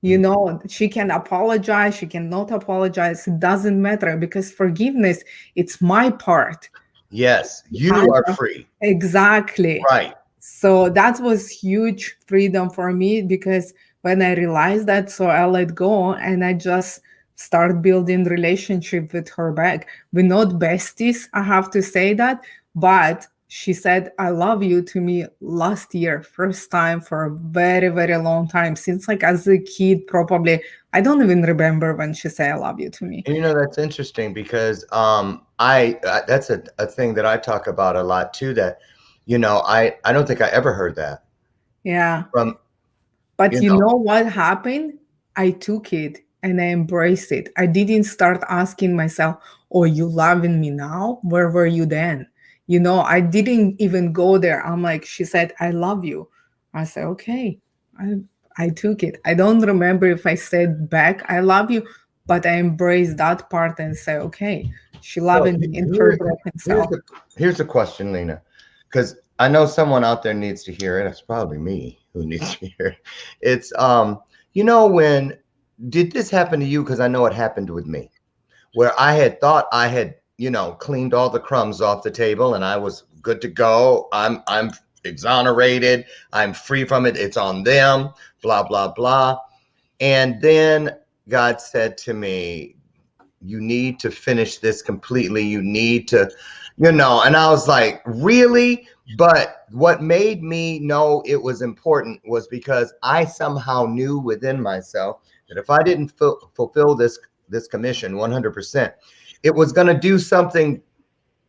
You know, she can apologize, she cannot apologize, it doesn't matter, because forgiveness, it's my part. Yes, I you are know. free. Exactly. Right. So that was huge freedom for me, because when I realized that, so I let go and I just start building relationship with her back. We're not besties, I have to say that, but she said I love you to me last year, first time for a very, very long time. Since like as a kid, probably I don't even remember when she said I love you to me. And that's interesting because I that's a thing that I talk about a lot too, that I don't think I ever heard that Yeah. from But you you know know what happened? I took it and I embraced it. I didn't start asking myself, oh, you loving me now? Where were you then? You know, I didn't even go there. I'm like, she said, I love you. I said, okay. I, I took it. I don't remember if I said back, I love you, but I embraced that part and said, okay, she so loving me in her here, broken here's self. the question, Lena, because I know someone out there needs to hear it. It's probably me who needs to hear it. It's when did this happen to you? Because I know it happened with me, where I had thought I had, cleaned all the crumbs off the table and I was good to go. I'm exonerated. I'm free from it. It's on them, blah, blah, blah. And then God said to me, you need to finish this completely. You need to, and I was like, really? But what made me know it was important was because I somehow knew within myself that if I didn't fulfill this commission 100%, it was going to do something.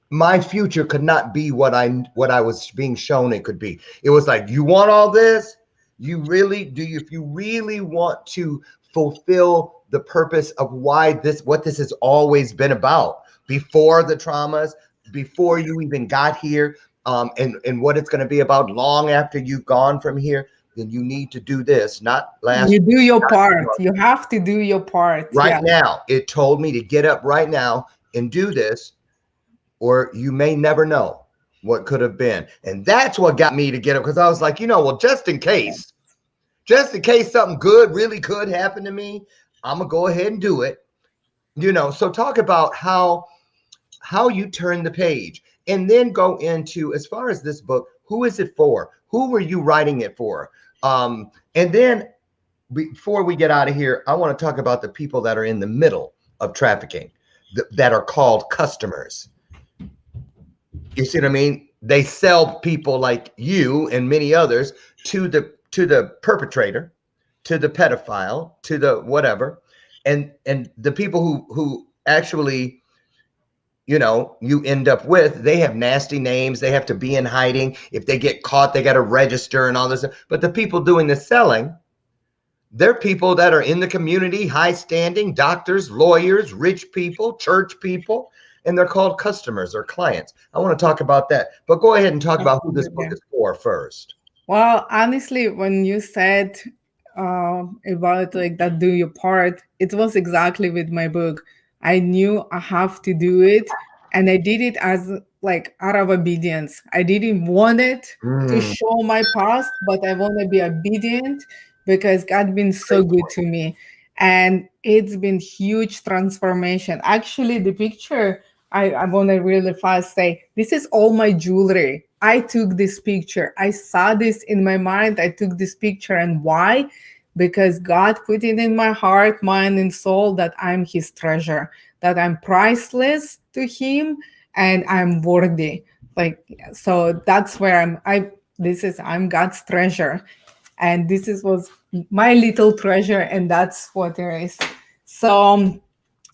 My future could not be what I was being shown it could be. It was like, you want all this? You really do. If you really want to fulfill the purpose of what this has always been about, before the traumas, before you even got here, and what it's going to be about long after you've gone from here, then you need to do this, not last, You do your not part. tomorrow, You have to do your part. right Yeah. now. It told me to get up right now and do this, or you may never know what could have been. And that's what got me to get up, because I was like, well, just in case something good really could happen to me, I'm gonna go ahead and do it. So talk about how you turn the page, and then go into, as far as this book, who is it for? Who were you writing it for? And then before we get out of here, I want to talk about the people that are in the middle of trafficking, that are called customers. You see what I mean? They sell people like you and many others to the perpetrator, to the pedophile, to the whatever, and the people who actually, you end up with, they have nasty names. They have to be in hiding. If they get caught, they got to register and all this. But the people doing the selling, they're people that are in the community, high standing, doctors, lawyers, rich people, church people, and they're called customers or clients. I want to talk about that, but go ahead and talk about who this book is for first. Well, honestly, when you said about like that, do your part, it was exactly with my book. I knew I have to do it, and I did it as like out of obedience. I didn't want it to show my past, but I want to be obedient because God been so good to me, and it's been huge transformation. Actually, the picture I want to really fast say this is all my jewelry. I took this picture. I saw this in my mind. I took this picture. And why? Because God put it in my heart, mind, and soul that I'm his treasure, that I'm priceless to him and I'm worthy. Like, so that's where I'm God's treasure. And was my little treasure. And that's what there is. So,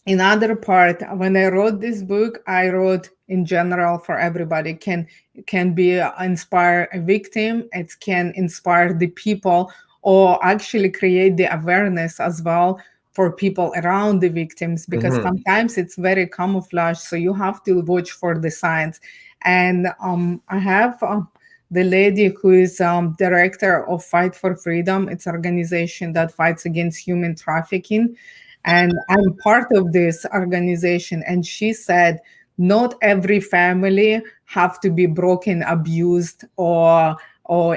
another part, when I wrote this book, I wrote in general for everybody. Can be inspire a victim. It can inspire the people, or actually create the awareness as well for people around the victims, because sometimes it's very camouflage. So you have to watch for the signs. And I have the lady who is director of Fight for Freedom. It's an organization that fights against human trafficking. And I'm part of this organization. And she said, not every family have to be broken, abused, or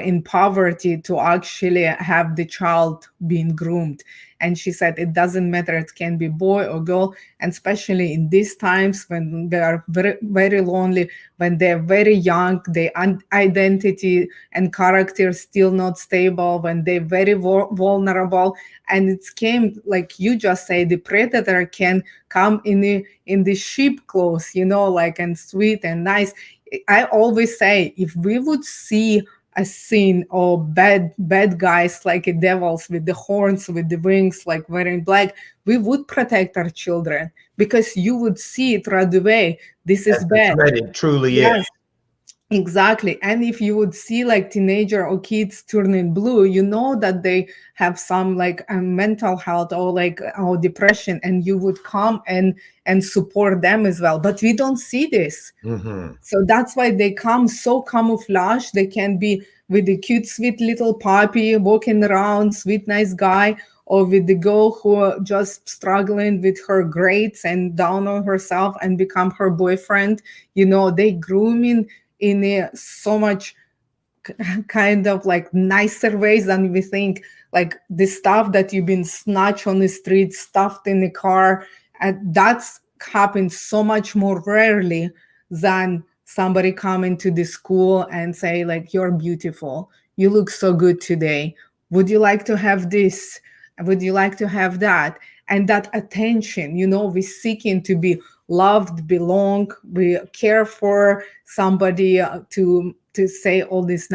in poverty to actually have the child being groomed. And she said, it doesn't matter, it can be boy or girl. And especially in these times when they are very, very lonely, when they're very young, their identity and character still not stable, when they're very vulnerable. And it came, like you just say, the predator can come in the sheep clothes, like, and sweet and nice. I always say, if we would see a scene of bad guys like devils with the horns, with the wings, like wearing black, we would protect our children, because you would see it right away. This is bad. It truly is. Exactly. And if you would see like teenager or kids turning blue, that they have some like mental health or like or depression, and you would come and support them as well. But we don't see this. So that's why they come so camouflaged. They can be with the cute, sweet little puppy walking around, sweet, nice guy, or with the girl who are just struggling with her grades and down on herself and become her boyfriend. They grooming in a so much kind of like nicer ways than we think. Like the stuff that you've been snatched on the street, stuffed in the car, and that's happens so much more rarely than somebody coming to the school and say like, you're beautiful, you look so good today, would you like to have this, would you like to have that? And that attention, we're seeking to be loved, belong, we care for somebody, to say all these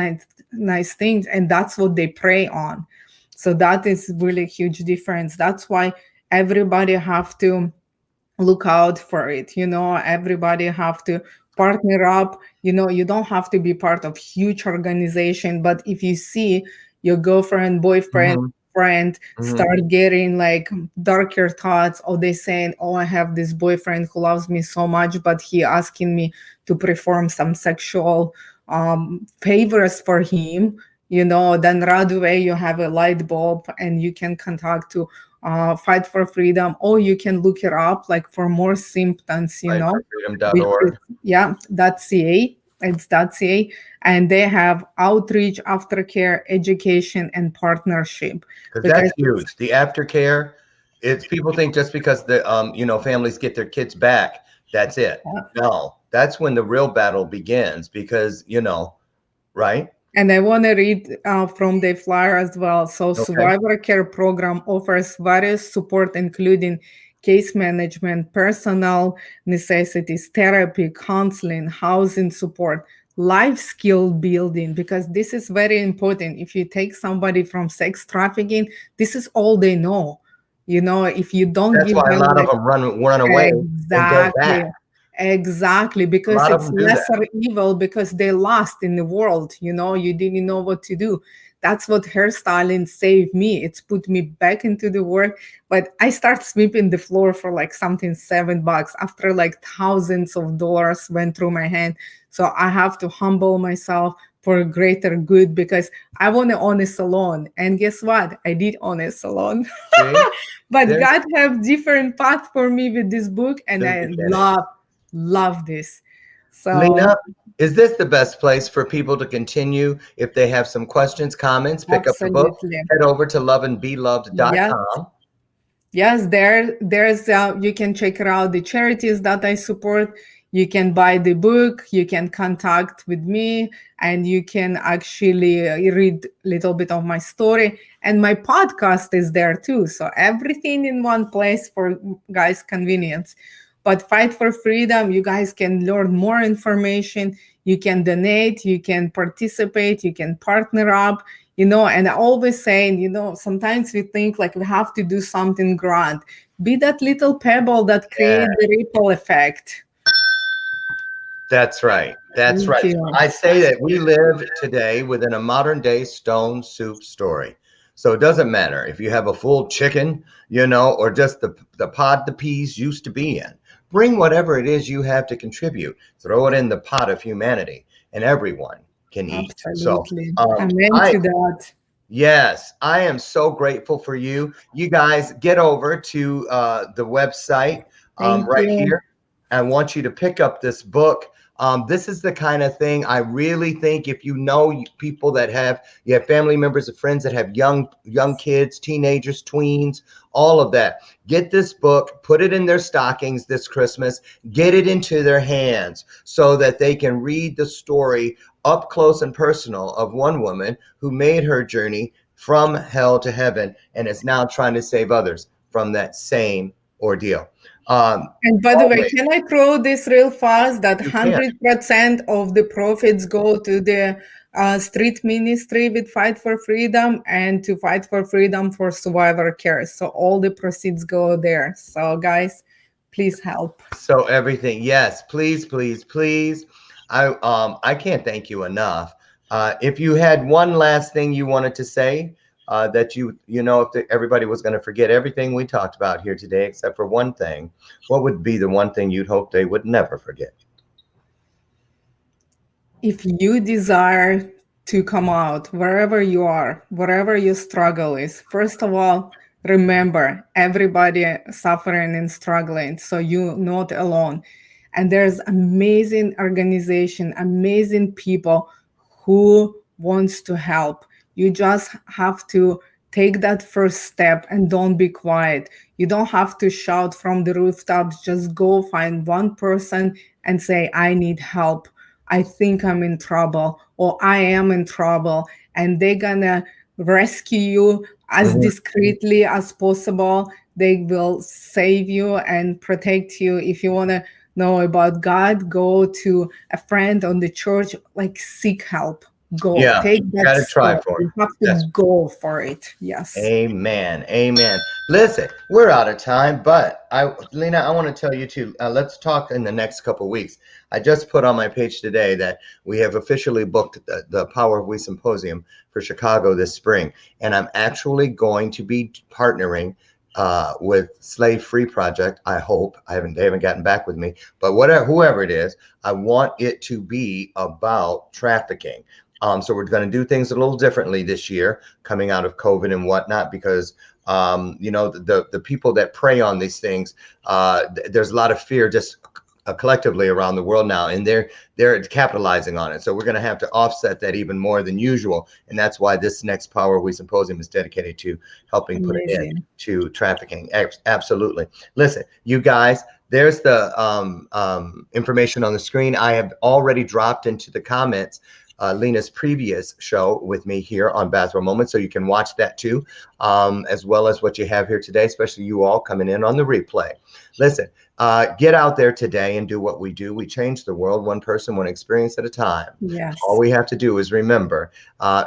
nice things, and that's what they prey on. So that is really a huge difference. That's why everybody have to look out for it. Everybody have to partner up. You don't have to be part of huge organization, but if you see your girlfriend, boyfriend friend Mhm. start getting like darker thoughts, or they saying, oh, I have this boyfriend who loves me so much, but he asking me to perform some sexual favors for him, then right away you have a light bulb and you can contact to Fight for Freedom, or you can look it up like for more symptoms, which is, Fightforfreedom.org. yeah, .ca. It's .ca, and they have outreach, aftercare, education, and partnership. Because Because that's huge. The aftercare, it's people think just because the families get their kids back, that's it. No, that's when the real battle begins because, right? and I want to read from the flyer as well. So, Okay. Survivor Care Program offers various support, including case management, personal necessities, therapy, counseling, housing support, life skill building, because this is very important. If you take somebody from sex trafficking, this is all they know. If you don't That's give why a them lot of like them run away and go exactly. back. Exactly, A because lot of it's them do that. lesser evil because they lost in the world, you didn't know what to do. That's what hairstyling saved me. It's put me back into the world. But I start sweeping the floor for like something $7 after like thousands of dollars went through my hand. So I have to humble myself for greater good because I want to own a salon. And guess what? I did own a salon. See? But There's God have different path for me with this book, and the I beginning. love this. So Lena, is this the best place for people to continue? If they have some questions, comments, pick up the book, absolutely. head over to Yes. loveandbeloved.com. Yes, there's you can check out the charities that I support. You can buy the book, you can contact with me, and you can actually read a little bit of my story. And my podcast is there too. So everything in one place for guys' convenience. But Fight for Freedom, you guys can learn more information. You can donate, you can participate, you can partner up, and I always saying, sometimes we think like we have to do something grand. Be that little pebble that Yeah, create the ripple effect. that's right. That's Thank right. you. I say that we live today within a modern day stone soup story. So it doesn't matter if you have a full chicken, or just the pod the peas used to be in. Bring whatever it is you have to contribute. Throw it in the pot of humanity, and everyone can eat. So Absolutely. Amen I to that. Yes, I am so grateful for you. You guys get over to the website Thank right you. here. I want you to pick up this book. This is the kind of thing I really think if you know people that you have family members or friends that have young kids, teenagers, tweens, all of that. Get this book, put it in their stockings this Christmas, get it into their hands so that they can read the story up close and personal of one woman who made her journey from hell to heaven and is now trying to save others from that same ordeal. And by the way, Always, can I throw this real fast that you can. 100% of the profits go to the street ministry with Fight for Freedom and to Fight for Freedom for Survivor Care. So all the proceeds go there. So guys, please help. So everything, yes, please, please, please. I can't thank you enough. If you had one last thing you wanted to say, that if everybody was going to forget everything we talked about here today, except for one thing, what would be the one thing you'd hope they would never forget? If you desire to come out wherever you are, wherever your struggle is, first of all, remember everybody suffering and struggling, so you're not alone. And there's amazing organization, amazing people who wants to help. You just have to take that first step and don't be quiet. You don't have to shout from the rooftops. Just go find one person and say, I need help. I think I'm in trouble, or I am in trouble. And they're gonna rescue you as Mhm. discreetly as possible. They will save you and protect you. If you want to know about God, go to a friend on the church, like seek help. go. Yeah, Take you that got to try step. for it. You have That's to go for it. Yes. Amen. Amen. Listen, we're out of time, but Lena, I want to tell you too. Let's talk in the next couple of weeks. I just put on my page today that we have officially booked the Power of WE Symposium for Chicago this spring, and I'm actually going to be partnering with Slave Free Project. I hope they haven't gotten back with me, but whoever it is, I want it to be about trafficking. So we're going to do things a little differently this year, coming out of COVID and whatnot, because the people that prey on these things, there's a lot of fear just collectively around the world now, and they're capitalizing on it. So we're going to have to offset that even more than usual, and that's why this next Power of WE Symposium is dedicated to helping put an end to trafficking. Absolutely. Listen, you guys. There's the information on the screen. I have already dropped into the comments Lena's previous show with me here on Bathrobe Moments, so you can watch that too, as well as what you have here today, especially you all coming in on the replay. Listen, get out there today and do what we do. We change the world one person, one experience at a time. Yes. All we have to do is remember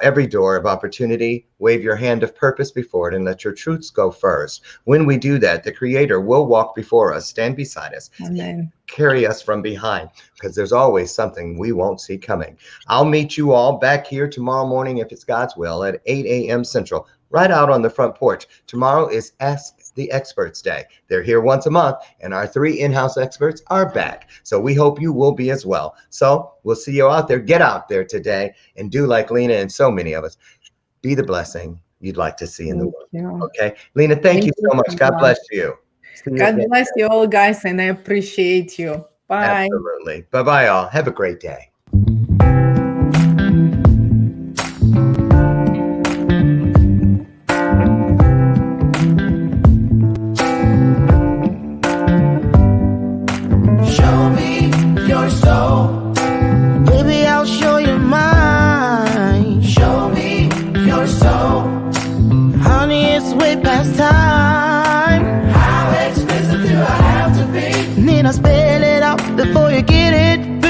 every door of opportunity, wave your hand of purpose before it, and let your truths go first. When we do that, the Creator will walk before us, stand beside us, Amen. carry us from behind, because there's always something we won't see coming. I'll meet you all back here tomorrow morning, if it's God's will, at 8 a.m. Central, right out on the front porch. Tomorrow is Ask the Experts Day. They're here once a month, and our 3 in-house experts are back. So we hope you will be as well. So we'll see you out there. Get out there today and do like Lena and so many of us. Be the blessing you'd like to see in the world. Okay, Lena, thank you so much. God bless you. God bless you all, guys, and I appreciate you. Bye. Absolutely. Bye-bye, all. Have a great day. Show me your soul. Baby, I'll show you mine. Show me your soul. Honey, it's way past time. How expensive do I have to be? Need I spell it out before you get it?